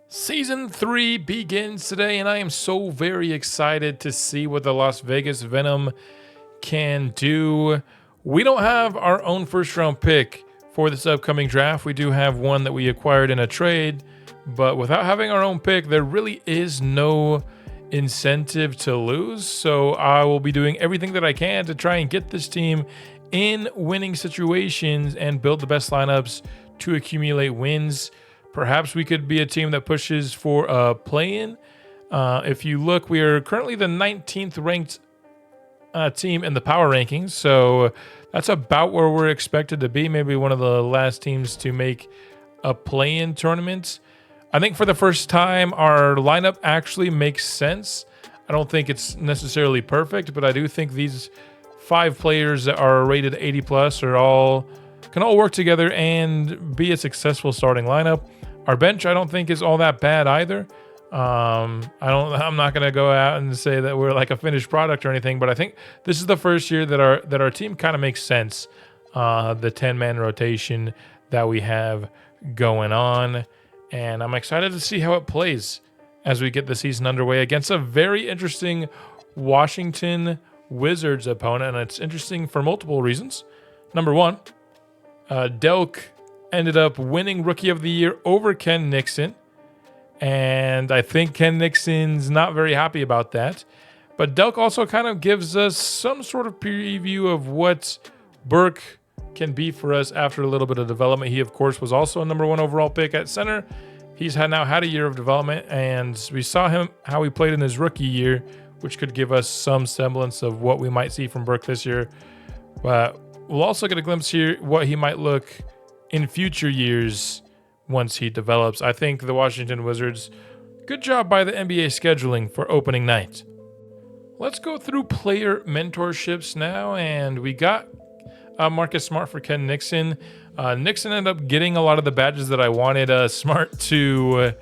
Season 3 begins today, and I am so very excited to see what the Las Vegas Venom can do. We don't have our own first-round pick for this upcoming draft. We do have one that we acquired in a trade, but without having our own pick, there really is no incentive to lose. So I will be doing everything that I can to try and get this team in winning situations and build the best lineups to accumulate wins. Perhaps we could be a team that pushes for a play-in. If you look, we are currently the 19th ranked team in the power rankings, so that's about where we're expected to be. Maybe one of the last teams to make a play-in tournament. I think for the first time, our lineup actually makes sense. I don't think it's necessarily perfect, but I do think these 5 players that are rated 80 plus can all work together and be a successful starting lineup. Our bench, I don't think, is all that bad either. I'm not going to go out and say that we're like a finished product or anything, but I think this is the first year that our team kind of makes sense. The 10-man rotation that we have going on, and I'm excited to see how it plays as we get the season underway against a very interesting Washington Wizards opponent, and it's interesting for multiple reasons. Number one, Delk ended up winning Rookie of the Year over Ken Nixon, and I think Ken Nixon's not very happy about that. But Delk also kind of gives us some sort of preview of what Burke can be for us after a little bit of development. He, of course, was also a number 1 overall pick at center. He's now had a year of development, and we saw how he played in his rookie year, which could give us some semblance of what we might see from Burke this year. But we'll also get a glimpse here what he might look in future years once he develops. I think the Washington Wizards, good job by the NBA scheduling for opening night. Let's go through player mentorships now, and we got Marcus Smart for Ken Nixon. Nixon ended up getting a lot of the badges that I wanted Smart to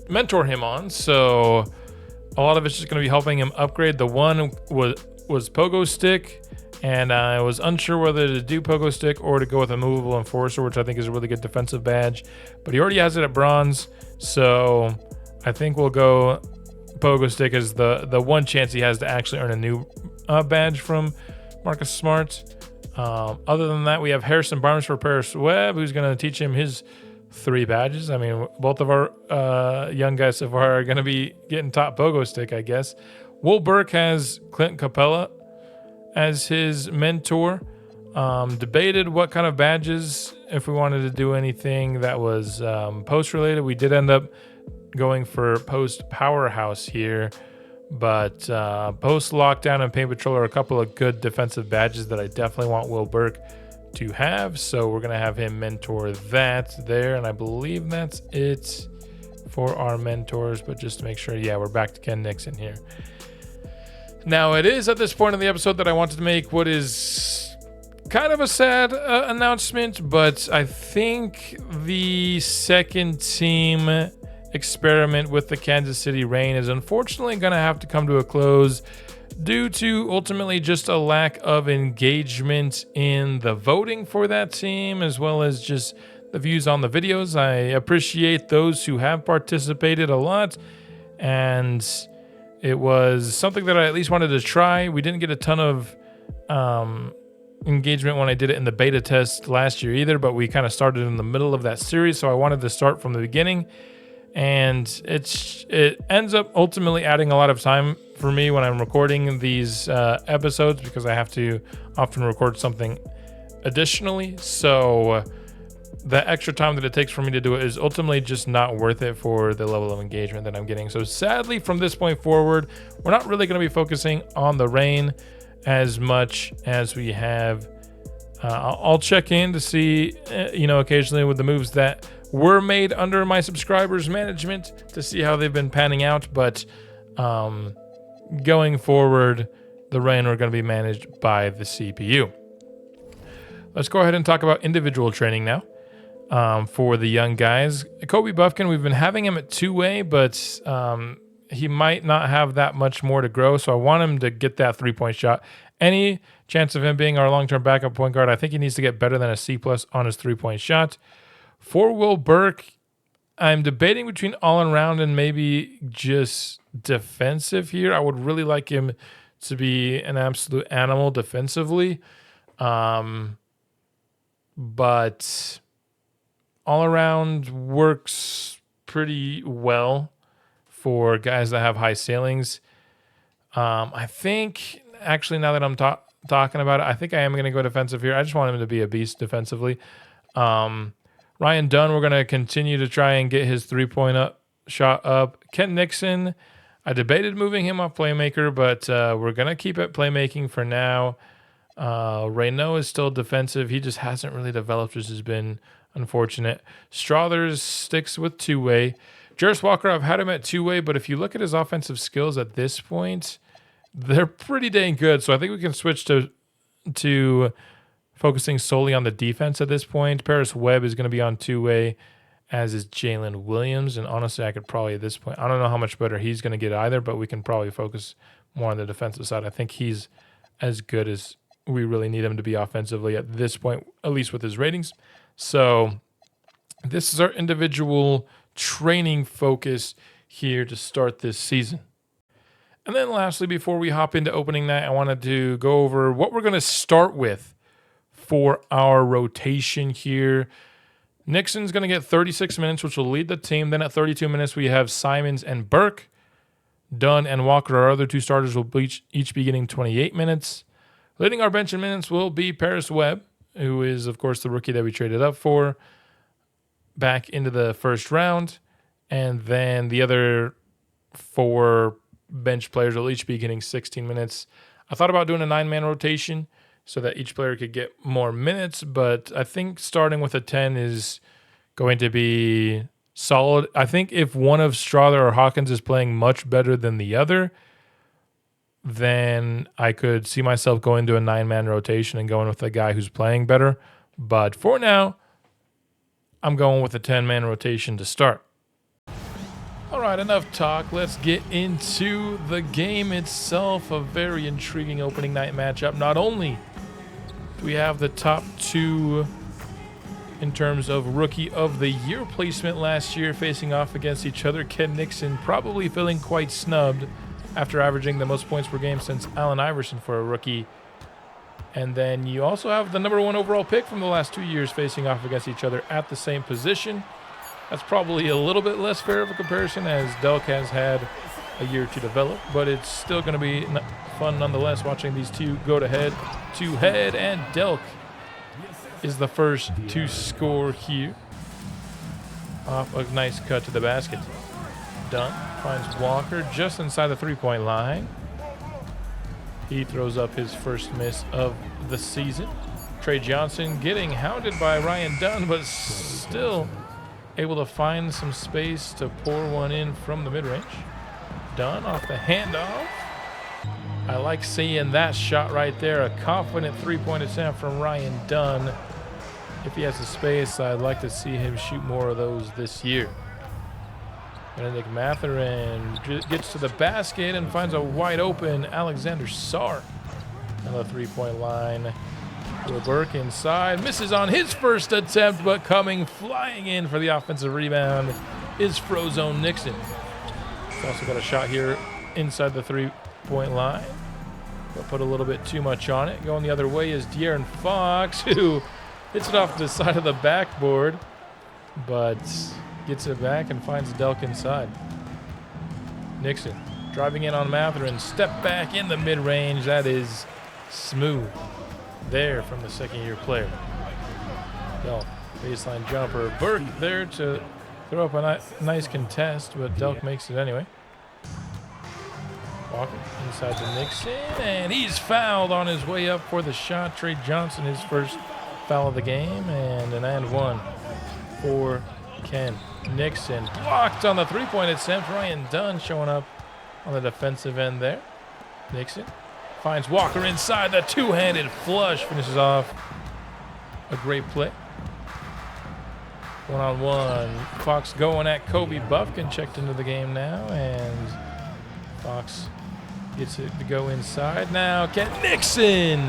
mentor him on, so a lot of it's just going to be helping him upgrade. The one was Pogo Stick, and I was unsure whether to do Pogo Stick or to go with a Movable Enforcer, which I think is a really good defensive badge. But he already has it at Bronze, so I think we'll go Pogo Stick as the one chance he has to actually earn a new badge from Marcus Smart. Other than that, we have Harrison Barnes for Paris Webb, who's going to teach him his 3 badges. I mean, both of our young guys so far are going to be getting top Pogo Stick, I guess. Will Burke has Clint Capella as his mentor. Debated what kind of badges, if we wanted to do anything that was post related. We did end up going for post powerhouse here, but post lockdown and paint patrol are a couple of good defensive badges that I definitely want Will Burke to have, so we're going to have him mentor that there, and I believe that's it for our mentors. But just to make sure, yeah, we're back to Ken Nixon here. Now, it is at this point in the episode that I wanted to make what is kind of a sad announcement, but I think the second team experiment with the Kansas City Reign is unfortunately going to have to come to a close due to ultimately just a lack of engagement in the voting for that team, as well as just the views on the videos. I appreciate those who have participated a lot, and it was something that I at least wanted to try. We didn't get a ton of engagement when I did it in the beta test last year either, but we kind of started in the middle of that series, so I wanted to start from the beginning. And it ends up ultimately adding a lot of time for me when I'm recording these episodes, because I have to often record something additionally. So the extra time that it takes for me to do it is ultimately just not worth it for the level of engagement that I'm getting. So sadly, from this point forward, we're not really going to be focusing on the Reign as much as we have. I'll check in to see, occasionally with the moves that were made under my subscribers' management to see how they've been panning out. But going forward, the Reign are going to be managed by the CPU. Let's go ahead and talk about individual training now. For the young guys, Kobe Buffkin, we've been having him at 2-way, but he might not have that much more to grow, so I want him to get that 3-point shot. Any chance of him being our long-term backup point guard, I think he needs to get better than a C+ on his 3-point shot. For Will Burke, I'm debating between all around and maybe just defensive here. I would really like him to be an absolute animal defensively. But all around works pretty well for guys that have high ceilings. I think, actually, now that I'm talking about it, I think I am going to go defensive here. I just want him to be a beast defensively. Ryan Dunn, we're going to continue to try and get his three-point shot up. Kent Nixon, I debated moving him off playmaker, but we're going to keep it playmaking for now. Reynaud is still defensive. He just hasn't really developed, which has been unfortunate. Strothers sticks with two-way. Jarris Walker, I've had him at two-way, but if you look at his offensive skills at this point, they're pretty dang good. So I think we can switch to focusing solely on the defense at this point. Paris Webb is going to be on two-way, as is Jalen Williams. And honestly, I could probably at this point, I don't know how much better he's going to get either, but we can probably focus more on the defensive side. I think he's as good as we really need him to be offensively at this point, at least with his ratings. So this is our individual training focus here to start this season. And then lastly, before we hop into opening night, I wanted to go over what we're going to start with for our rotation here. Nixon's going to get 36 minutes, which will lead the team. Then at 32 minutes, we have Simons and Burke. Dunn and Walker, our other two starters, will each be getting 28 minutes. Leading our bench in minutes will be Paris Webb, who is, of course, the rookie that we traded up for back into the first round. And then the other four bench players will each be getting 16 minutes. I thought about doing a 9-man rotation so that each player could get more minutes, but I think starting with a 10 is going to be solid. I think if one of Strother or Hawkins is playing much better than the other, then I could see myself going to a 9-man rotation and going with a guy who's playing better. But for now, I'm going with a 10-man rotation to start. All right, enough talk. Let's get into the game itself. A very intriguing opening night matchup. Not only do we have the top two in terms of Rookie of the Year placement last year facing off against each other. Ken Nixon probably feeling quite snubbed after averaging the most points per game since Allen Iverson for a rookie. And then you also have the number 1 overall pick from the last 2 years facing off against each other at the same position. That's probably a little bit less fair of a comparison as Delk has had a year to develop, but it's still going to be fun nonetheless watching these two go to head, and Delk is the first to score here off a nice cut to the basket. Dunn finds Walker just inside the three-point line. He throws up his first miss of the season. Trey Johnson getting hounded by Ryan Dunn, but still able to find some space to pour one in from the mid-range. Dunn off the handoff. I like seeing that shot right there. A confident three-point attempt from Ryan Dunn. If he has the space, I'd like to see him shoot more of those this year. Benedict Mathurin gets to the basket and finds a wide open Alexander Sarr on the three-point line. Will Burke inside, misses on his first attempt, but coming flying in for the offensive rebound is Frozone Nixon. He's also got a shot here inside the three-point line, but put a little bit too much on it. Going the other way is De'Aaron Fox, who hits it off the side of the backboard, but gets it back and finds Delk inside. Nixon driving in on Mathurin, step back in the mid-range. That is smooth there from the second-year player. Delk, baseline jumper. Burke there to throw up a nice contest, but Delk makes it anyway. Walker inside to Nixon, and he's fouled on his way up for the shot. Trey Johnson, his first foul of the game, and an and one for Ken Nixon. Blocked on the three-point attempt. Ryan Dunn showing up on the defensive end there. Nixon finds Walker inside. The two-handed flush finishes off a great play. One-on-one. Fox going at Kobe Buffkin. Checked into the game now, and Fox gets it to go inside. Now Ken Nixon.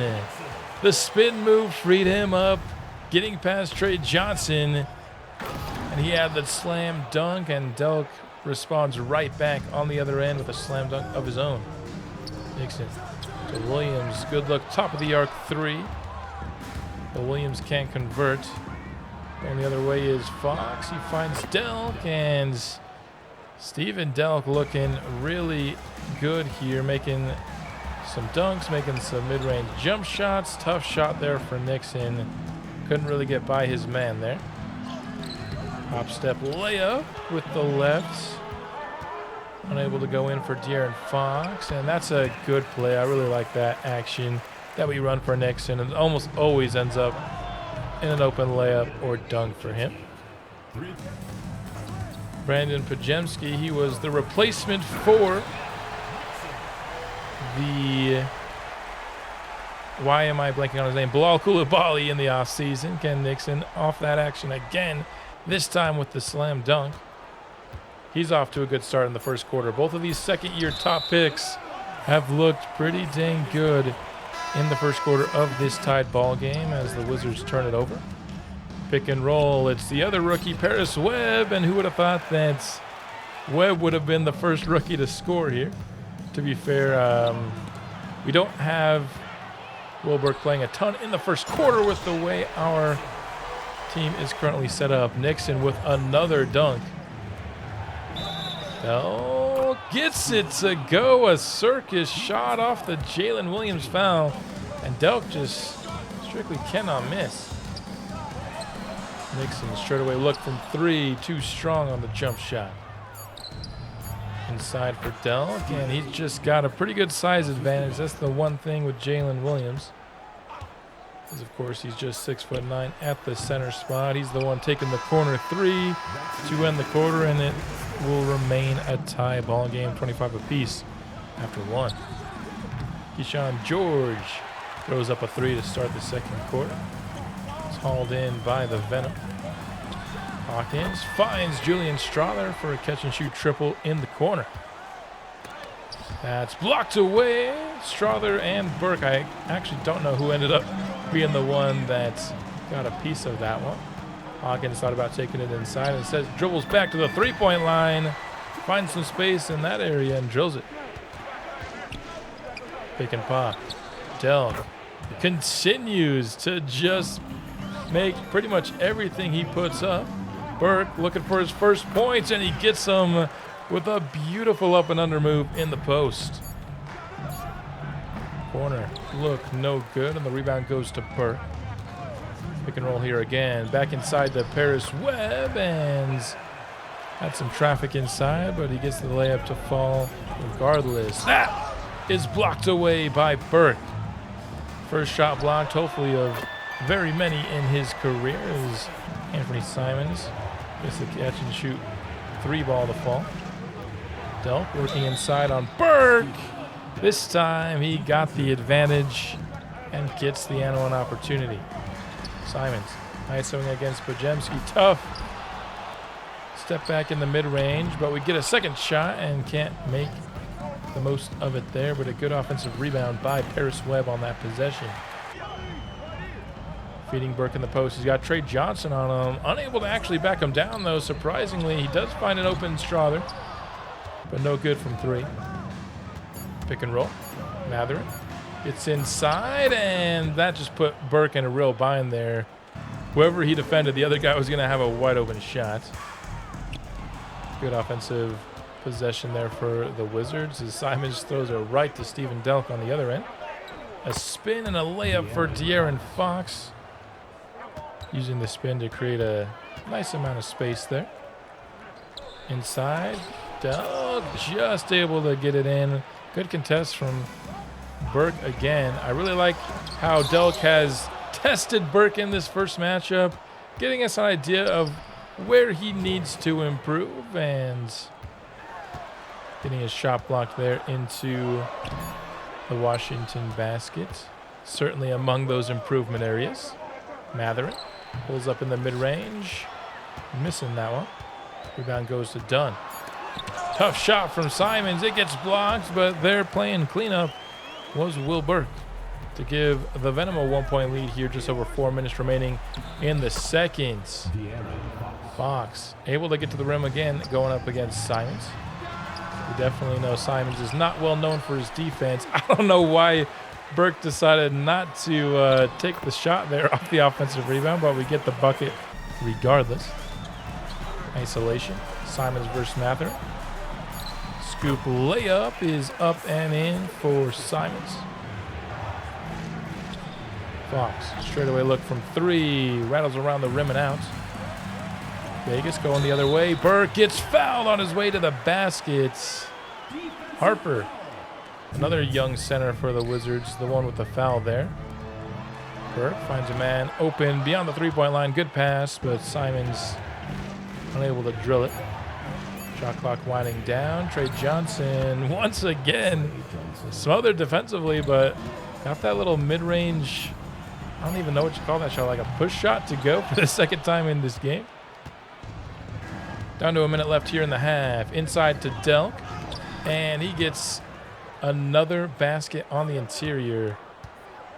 The spin move freed him up. Getting past Trey Johnson. And he had the slam dunk, and Delk responds right back on the other end with a slam dunk of his own. Nixon to Williams. Good look. Top of the arc three. But Williams can't convert. Going the other way is Fox. He finds Delk, and Steven Delk looking really good here, making some dunks, making some mid-range jump shots. Tough shot there for Nixon. Couldn't really get by his man there. Hop step layup with the left. Unable to go in for De'Aaron Fox, and that's a good play. I really like that action that we run for Nixon. It almost always ends up in an open layup or dunk for him. Brandon Pajemski, he was the replacement for the, why am I blanking on his name, Bilal Coulibaly in the offseason. Ken Nixon off that action again, this time with the slam dunk. He's off to a good start in the first quarter. Both of these second-year top picks have looked pretty dang good in the first quarter of this tied ball game as the Wizards turn it over. Pick and roll. It's the other rookie, Paris Webb, and who would have thought that Webb would have been the first rookie to score here? To be fair, we don't have Will Burke playing a ton in the first quarter with the way our team is currently set up. Nixon with another dunk. Oh, gets it to go. A circus shot off the Jalen Williams foul. And Delk just strictly cannot miss. Nixon straightaway look from three. Too strong on the jump shot. Inside for Delk. And he's just got a pretty good size advantage. That's the one thing with Jalen Williams. Because, of course, he's just 6'9" at the center spot. He's the one taking the corner three to end the quarter, and it will remain a tie ball game, 25 apiece after one. Keyshawn George throws up a three to start the second quarter. It's hauled in by the Venom. Hawkins finds Julian Strother for a catch-and-shoot triple in the corner. That's blocked away. Strother and Burke. I actually don't know who ended up being the one that got a piece of that one. Hawkins thought about taking it inside and says dribbles back to the three-point line, finds some space in that area and drills it. Pick and pop. Delk continues to just make pretty much everything he puts up. Burke looking for his first points, and he gets them with a beautiful up and under move in the post. Corner look no good, and the rebound goes to Burke. Pick and roll here again. Back inside to Paris Webb, and had some traffic inside, but he gets the layup to fall regardless. That is blocked away by Burke. First shot blocked, hopefully of very many in his career, is Anthony Simons. Gets the catch and shoot three ball to fall. Delk working inside on Burke. This time he got the advantage and gets the and one opportunity. Simons, nice swing against Pajemski. Tough step back in the mid-range, but we get a second shot and can't make the most of it there, but a good offensive rebound by Paris Webb on that possession. Feeding Burke in the post. He's got Trey Johnson on him. Unable to actually back him down, though. Surprisingly, he does find an open Strother, but no good from three. Pick and roll. Matherin gets inside, and that just put Burke in a real bind there. Whoever he defended, the other guy was going to have a wide open shot. Good offensive possession there for the Wizards as Simons throws it right to Steven Delk on the other end. A spin and a layup for De'Aaron Fox. Using the spin to create a nice amount of space there. Inside, Delk just able to get it in. Good contest from Burke again. I really like how Delk has tested Burke in this first matchup, getting us an idea of where he needs to improve and getting his shot blocked there into the Washington basket. Certainly among those improvement areas. Matherin pulls up in the mid-range, missing that one. Rebound goes to Dunn. Tough shot from Simons. It gets blocked, but they're playing cleanup was Will Burke. to give the Venom a 1-point lead here, just over 4 minutes remaining in the second. Fox able to get to the rim again, going up against Simons. We definitely know Simons is not well known for his defense. I don't know why Burke decided not to take the shot there off the offensive rebound, but we get the bucket regardless. Isolation. Simons versus Mather. Scoop layup is up and in for Simons. Fox, straightaway look from 3, rattles around the rim and out. Vegas going the other way. Burke gets fouled on his way to the basket. Harper, another young center for the Wizards, the one with the foul there. Burke finds a man open beyond the 3-point line. Good pass, but Simons unable to drill it. Shot clock winding down. Trey Johnson once again smothered defensively, but got that little mid-range, I don't even know what you call that shot, like a push shot to go for the second time in this game. Down to a minute left here in the half. Inside to Delk, and he gets another basket on the interior.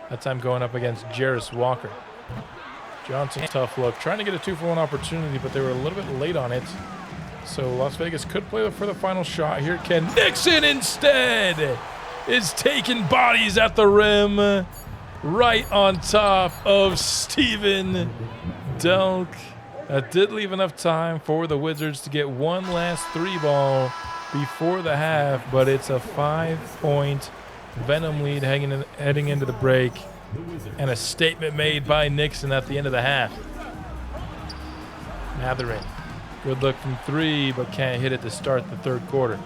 That time going up against Jarris Walker. Johnson, tough look. Trying to get a 2-for-1 opportunity, but they were a little bit late on it. So Las Vegas could play for the final shot here. Ken Nixon instead is taking bodies at the rim, right on top of Steven Delk. That did leave enough time for the Wizards to get one last 3-ball before the half, but it's a 5-point Venom lead heading into the break, and a statement made by Nixon at the end of the half. Matherin, good look from 3, but can't hit it to start the third quarter.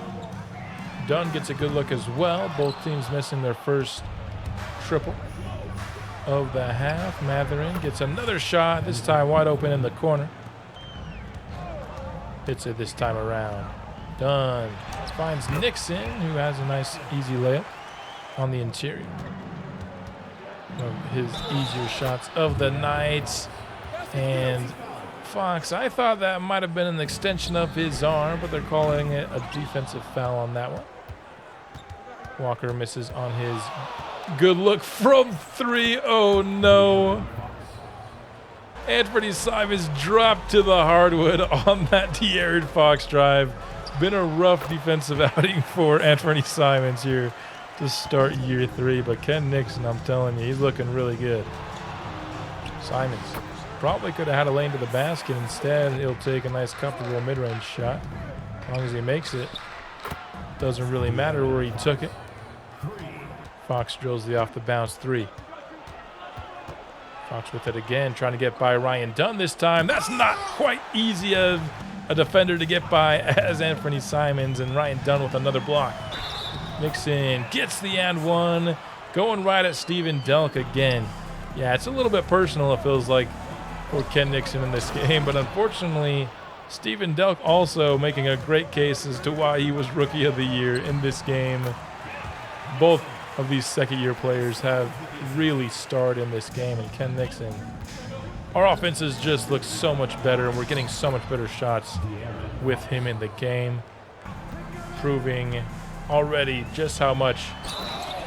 Dunn gets a good look as well. Both teams missing their first triple of the half. Matherin gets another shot, this time wide open in the corner. Hits it this time around. Dunn finds Nixon, who has a nice easy layup on the interior. One of his easier shots of the night. And Fox, I thought that might have been an extension of his arm, but they're calling it a defensive foul on that one. Walker misses on his good look from 3. Oh no. Anthony Simons dropped to the hardwood on that De'Aaron Fox drive. Been a rough defensive outing for Anthony Simons here to start year 3, but Ken Nixon, I'm telling you, he's looking really good. Simons probably could have had a lane to the basket. Instead, he'll take a nice, comfortable mid-range shot. As long as he makes it, doesn't really matter where he took it. Fox drills the off-the-bounce 3. Fox with it again, trying to get by Ryan Dunn this time. That's not quite easy of a defender to get by as Anthony Simons, and Ryan Dunn with another block. Nixon gets the and 1, going right at Steven Delk again. Yeah, it's a little bit personal, it feels like, for Ken Nixon in this game, but unfortunately, Steven Delk also making a great case as to why he was Rookie of the Year in this game. Both of these second-year players have really starred in this game, and Ken Nixon, our offenses just look so much better, and we're getting so much better shots with him in the game, proving already just how much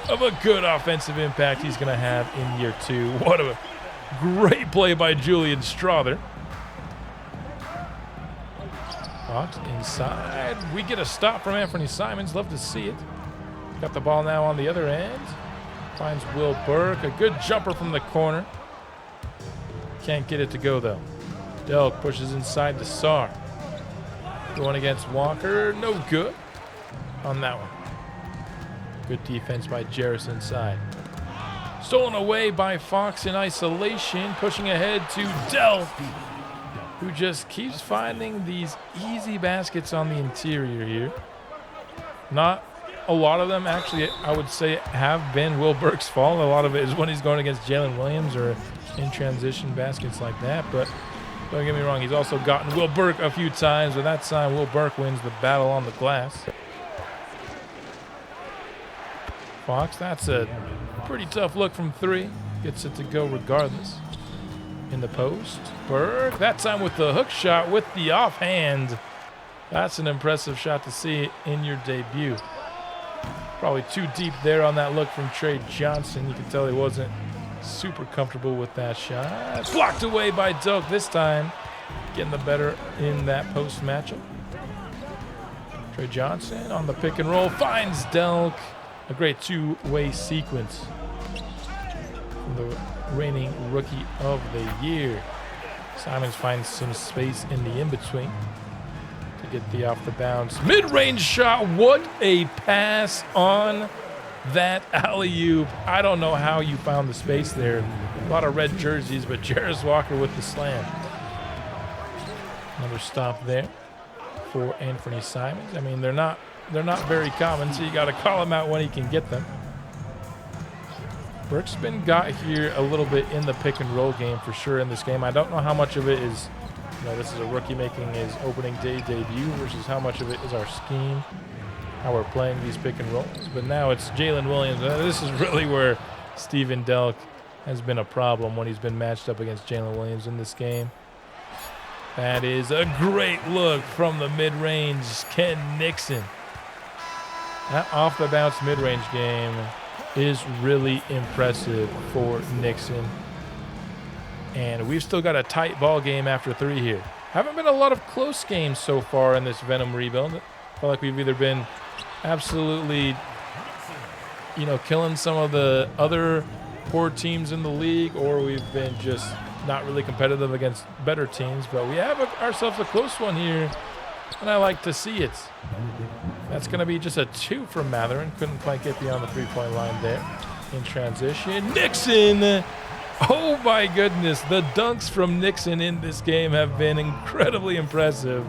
of a good offensive impact he's going to have in year 2. What a great play by Julian Strother. Fox inside. We get a stop from Anthony Simons. Love to see it. Got the ball now on the other end. Finds Will Burke. A good jumper from the corner. Can't get it to go, though. Delk pushes inside to Sarr. Going against Walker. No good on that one. Good defense by Jarris inside. Stolen away by Fox in isolation. Pushing ahead to Delk, who just keeps finding these easy baskets on the interior here. Not a lot of them, actually, I would say, have been Will Burke's fault. A lot of it is when he's going against Jalen Williams or in transition baskets like that. But don't get me wrong, he's also gotten Will Burke a few times, but that time Will Burke wins the battle on the glass. Fox, that's a pretty tough look from 3. Gets it to go regardless. In the post, Burke, that time with the hook shot with the offhand. That's an impressive shot to see in your debut. Probably too deep there on that look from Trey Johnson. You can tell he wasn't super comfortable with that shot. Blocked away by Delk this time. Getting the better in that post matchup. Trey Johnson on the pick and roll finds Delk. A great two-way sequence from the reigning rookie of the year. Simons finds some space in the in-between to get the off the bounce mid-range shot. What a pass on that alley-oop. I don't know how you found the space there. A lot of red jerseys, but Jarris Walker with the slam. Another stop there for Anthony Simons. I mean, they're not very common, so you got to call him out when he can get them. Burke's been got here a little bit in the pick and roll game for sure in this game. I don't know how much of it is, this is a rookie making his opening day debut versus how much of it is our scheme, how we're playing these pick and rolls. But now it's Jalen Williams. This is really where Steven Delk has been a problem when he's been matched up against Jalen Williams in this game. That is a great look from the mid-range, Ken Nixon. That off-the-bounce mid-range game is really impressive for Nixon. And we've still got a tight ball game after 3 here. Haven't been a lot of close games so far in this Venom rebuild. I feel like we've either been absolutely, killing some of the other poor teams in the league, or we've been just not really competitive against better teams. But we have ourselves a close one here, and I like to see it. That's going to be just a 2 from Matherin. Couldn't quite get beyond the 3-point line there in transition. Nixon! Oh my goodness. The dunks from Nixon in this game have been incredibly impressive.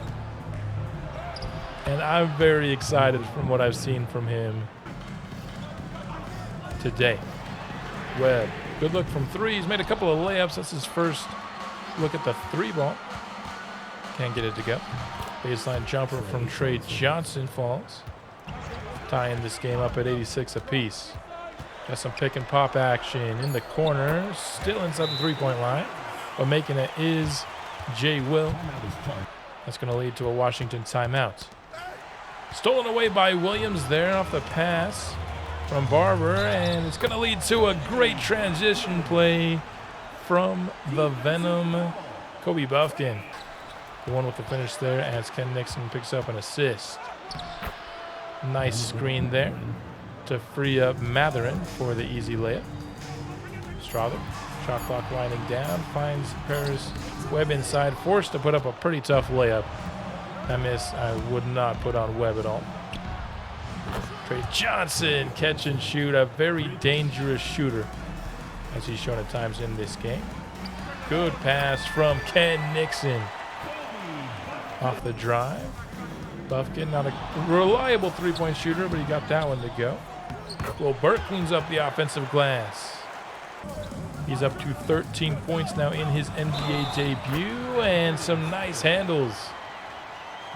And I'm very excited from what I've seen from him today. Webb. Good look from 3. He's made a couple of layups. That's his first look at the 3 ball. Can't get it to go. Baseline jumper from Trey Johnson falls. Tying this game up at 86 apiece. Got some pick and pop action in the corner. Still inside the 3-point line. But making it is Jay Will. That's going to lead to a Washington timeout. Stolen away by Williams there off the pass from Barber. And it's going to lead to a great transition play from the Venom, Kobe Buffkin. The one with the finish there as Ken Nixon picks up an assist. Nice screen there to free up Matherin for the easy layup. Strother, shot clock winding down, finds Paris Webb inside, forced to put up a pretty tough layup. That miss I would not put on Webb at all. Trey Johnson, catch and shoot, a very dangerous shooter, as he's shown at times in this game. Good pass from Ken Nixon. Off the drive. Buffkin, not a reliable 3-point shooter, but he got that one to go. Well, Burke cleans up the offensive glass. He's up to 13 points now in his NBA debut, and some nice handles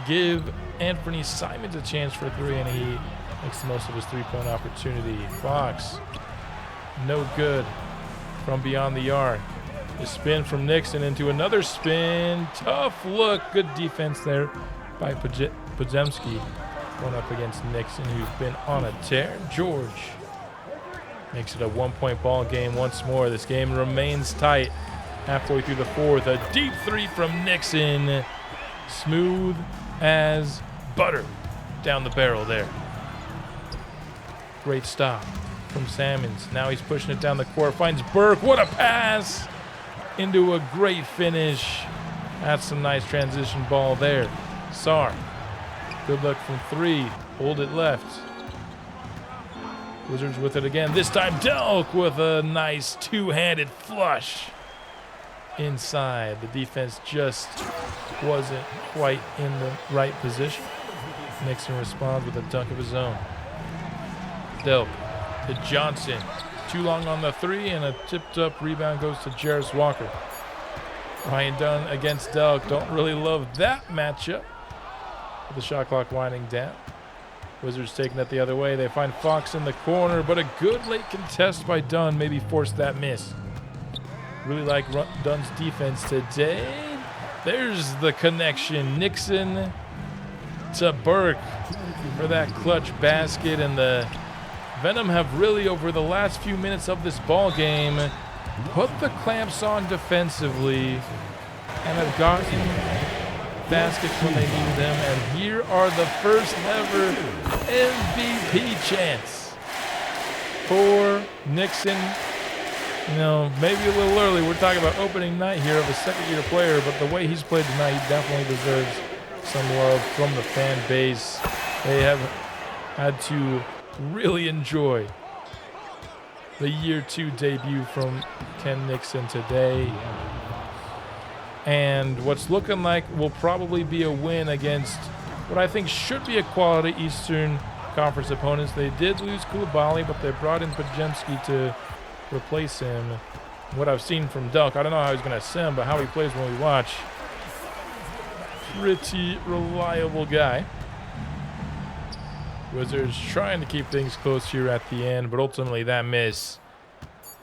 give Anthony Simons a chance for 3, and he makes the most of his 3-point opportunity. Fox, no good from beyond the arc. The spin from Nixon into another spin. Tough look. Good defense there by Podziemski. Going up against Nixon, who's been on a tear. George makes it a 1-point ball game once more. This game remains tight halfway through the 4th. A deep 3 from Nixon. Smooth as butter down the barrel there. Great stop from Salmons. Now he's pushing it down the court. Finds Burke. What a pass! Into a great finish. That's some nice transition ball there. Sarr. Good luck from 3. Hold it left. Wizards with it again. This time Delk with a nice 2-handed flush inside. The defense just wasn't quite in the right position. Nixon responds with a dunk of his own. Delk to Johnson. Too long on the 3, and a tipped up rebound goes to Jarris Walker. Ryan Dunn against Delk. Don't really love that matchup. With the shot clock winding down. Wizards taking it the other way. They find Fox in the corner, but a good late contest by Dunn maybe forced that miss. Really like Dunn's defense today. There's the connection. Nixon to Burke for that clutch basket, and the Venom have really, over the last few minutes of this ball game, put the clamps on defensively and have gotten baskets when they need them. And here are the first ever MVP chants for Nixon. You know, maybe a little early. We're talking about opening night here of a second-year player, but the way he's played tonight, he definitely deserves some love from the fan base. They have had to really enjoy the year 2 debut from Ken Nixon today. And what's looking like will probably be a win against what I think should be a quality Eastern Conference opponents. They did lose Koulibaly, but they brought in Pajemski to replace him. What I've seen from Delk, I don't know how he's going to sim, but how he plays when we watch, pretty reliable guy. Wizards trying to keep things close here at the end, but ultimately that miss,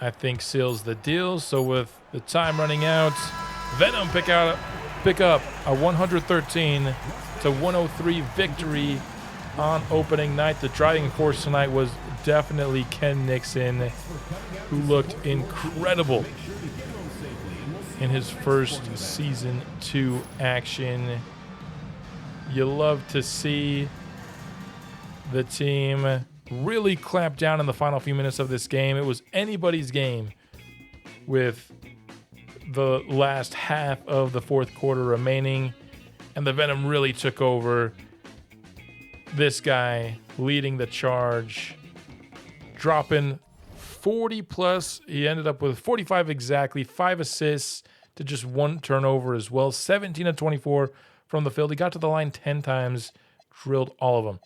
I think, seals the deal. So with the time running out, Venom pick up a 113 to 103 victory on opening night. The driving force tonight was definitely Ken Nixon, who looked incredible in his first Season 2 action. You love to see the team really clamp down in the final few minutes of this game. It was anybody's game with the last half of the fourth quarter remaining, and the Venom really took over. This guy leading the charge, dropping 40 plus. He ended up with 45 exactly, 5 assists to just 1 turnover as well. 17 of 24 from the field. He got to the line 10 times, drilled all of them.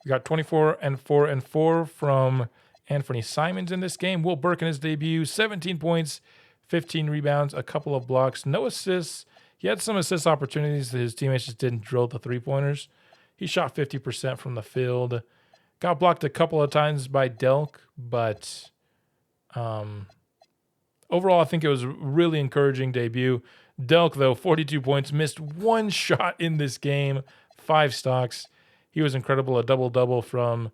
We got 24 and 4 from Anthony Simons in this game. Will Burke in his debut, 17 points, 15 rebounds, a couple of blocks, no assists. He had some assist opportunities that his teammates just didn't drill the 3-pointers. He shot 50% from the field. Got blocked a couple of times by Delk, but overall I think it was a really encouraging debut. Delk, though, 42 points, missed 1 shot in this game, 5 stocks. He was incredible. A double-double from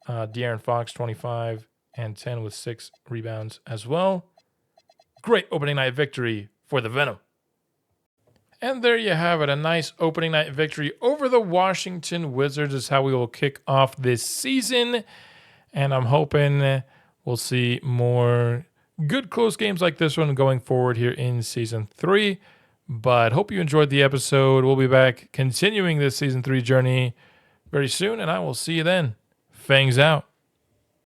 De'Aaron Fox, 25 and 10 with 6 rebounds as well. Great opening night victory for the Venom. And there you have it. A nice opening night victory over the Washington Wizards is how we will kick off this season. And I'm hoping we'll see more good close games like this one going forward here in Season 3. But hope you enjoyed the episode. We'll be back continuing this Season 3 journey very soon, and I will see you then. Fangs out.